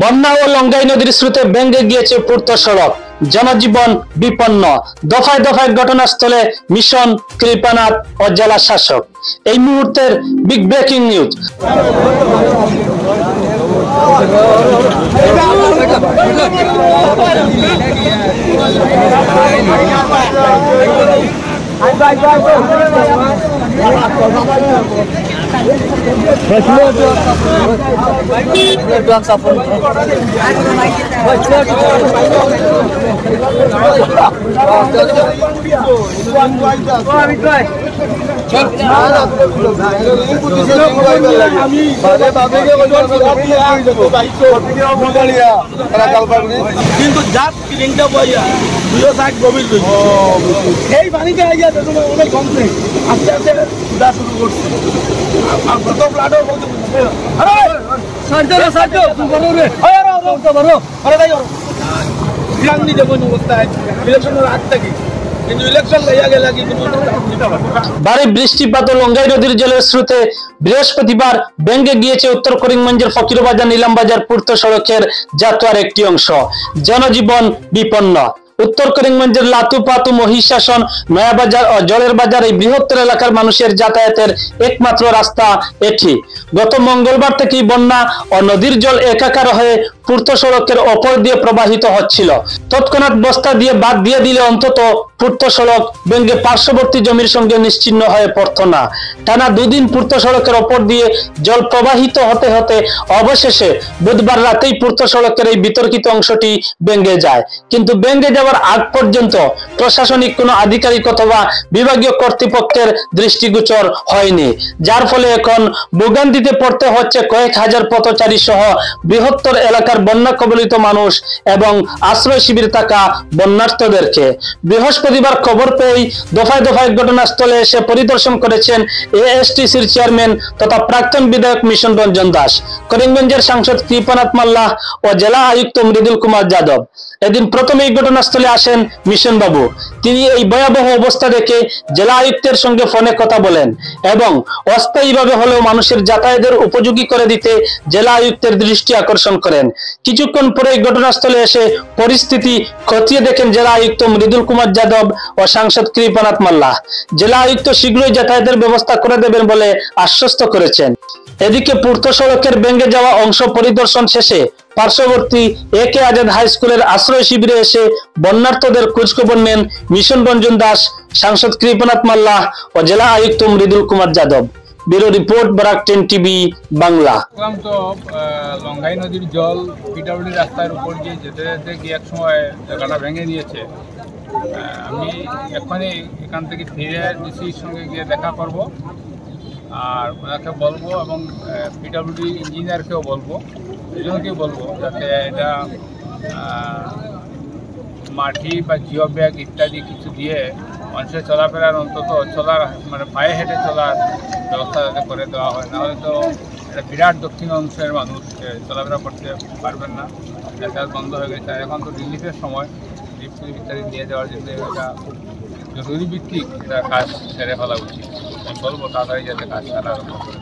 বন্যা ও লঙ্গাই নদীর স্রোতে ভেঙে গিয়েছে পূর্ত সড়ক, জনজীবন বিপন্ন। দফায় দফায় ঘটনাস্থলে মিশন, কৃপানাথ ও জেলা শাসক। এই মুহূর্তের বিগ ব্রেকিং নিউজ। কিন্তু যার ফিলিংটা বইয়া 260 গভীর এই পানিতে আইয়া দেখুন অনেক কমছে, আস্তে আস্তে উঠা শুরু করছে। আর কত ফ্লাডও বলতে ভারী বৃষ্টিপাত ও লঙ্গাই নদীর জলের স্রোতে বৃহস্পতিবার ভেঙে গিয়েছে উত্তর করিমগঞ্জের ফকিরবাজার নীলামবাজার পূর্ত সড়কের যাত্রার একটি অংশ। জনজীবন বিপন্ন। উত্তর করিমগঞ্জের লাতুপাতু, মহিষাসন, নয়াবাজার ও জলের বাজার এই বৃহত্তর এলাকার মানুষের যাতায়াতের একমাত্র রাস্তা এটি। গত মঙ্গলবার থেকেই বন্যা ও নদীর জল একাকার হয়ে পূর্ত সড়কের ওপর দিয়ে প্রবাহিত হচ্ছিল। তৎক্ষণাৎ বস্তা দিয়ে বাদ দিয়ে দিলে অন্তত পূর্ত সড়ক ভেঙে পার্শ্ববর্তী জমির সঙ্গে নিশ্চিহ্ন হয়ে পড়ত না। টানা দুদিন পূর্ত সড়কের ওপর দিয়ে জল প্রবাহিত হতে হতে অবশেষে বুধবার রাতেই পূর্ত সড়কের এই বিতর্কিত অংশটি ভেঙে যায়। কিন্তু ভেঙে যাওয়ার আগ পর্যন্ত প্রশাসনিক কোনো আধিকারিক অথবা বিভাগীয় কর্তৃপক্ষের দৃষ্টিগোচর হয়নি, যার ফলে এখন ভোগান্তিতে পড়তে হচ্ছে কয়েক হাজার পথচারী সহ বৃহত্তর এলাকার বন্যা কবলিত মানুষ এবং আশ্রয় শিবির থাকা বন্যার্থদেরকে। বৃহস্পতিবার খবর পেয়ে দফায় দফায় ঘটনাস্থলে এসে পরিদর্শন করেছেন এএসটিসির চেয়ারম্যান তথা প্রাক্তন বিধায়ক মিশন রঞ্জন দাস, করিমগঞ্জের সাংসদ কৃপানাথ মাল্লা ও জেলা আয়ুক্ত মৃদুল কুমার যাদব। এদিন প্রথমেই ঘটনাস্থলে আসেন মিশন বাবু। তিনি এই ভয়াবহ অবস্থা দেখে জেলা আয়ুক্তের সঙ্গে ফোনে কথা বলেন এবং অস্থায়ীভাবে হলেও মানুষের যাতায়াতের উপযোগী করে দিতে জেলা আয়ুক্তের দৃষ্টি আকর্ষণ করেন। কিছুক্ষণ পরে ঘটনাস্থলে এসে পরিস্থিতি খতিয়ে দেখেন জেলা আয়ুক্ত মৃদুল কুমার যাদব ও সাংসদ কৃপানাথ মাল্লা। জেলা আয়ুক্ত শীঘ্রই যাতায়াতের ব্যবস্থা করে দেবেন বলে আশ্বস্ত করেছেন। এদিকে পূর্ত সড়কের ভেঙে যাওয়া অংশ পরিদর্শন শেষে পার্শ্ববর্তী একে আজাদ হাই স্কুলের আশ্রয় শিবিরে এসে বন্যার্থদের খোঁজখবর নেন মিশন রঞ্জন দাস, সাংসদ কৃপানাথ মাল্লা ও জেলা আয়ুক্ত Mridul Kumar Yadav. Bureau report, Barak 10 TV Bangla. তো লঙ্গাই নদীর জল পিডব্লিউডি রাস্তার উপর দিয়ে যেতে যেতে গিয়ে এক সময় জায়গাটা ভেঙে নিয়েছে। আমি এখনই এখান থেকে ফিরে ডিসির সঙ্গে গিয়ে দেখা করব আর ওনাকে বলবো এবং পিডব্লিউডি ইঞ্জিনিয়ারকেও বলবো, দুজনকেই বলবো যাতে এটা মাটি বা জিও ব্যাগ ইত্যাদি কিছু দিয়ে মানুষের চলাফেরার অন্তত চলার মানে পায়ে হেঁটে চলার ব্যবস্থা যাতে করে দেওয়া হয়। নাহলে তো এটা বিরাট দক্ষিণ অংশের মানুষ চলাফেরা করতে পারবেন না, যাতায়াত বন্ধ হয়ে গেছে। এখন তো রিলিফের সময়, রিলিফ ইত্যাদি নিয়ে যাওয়ার জন্য এটা খুব জরুরি ভিত্তিক এটা কাজ সেরে ফেলা উচিত। আমি বলবো তাড়াতাড়ি যাতে কাজ সারা আরম্ভ করে।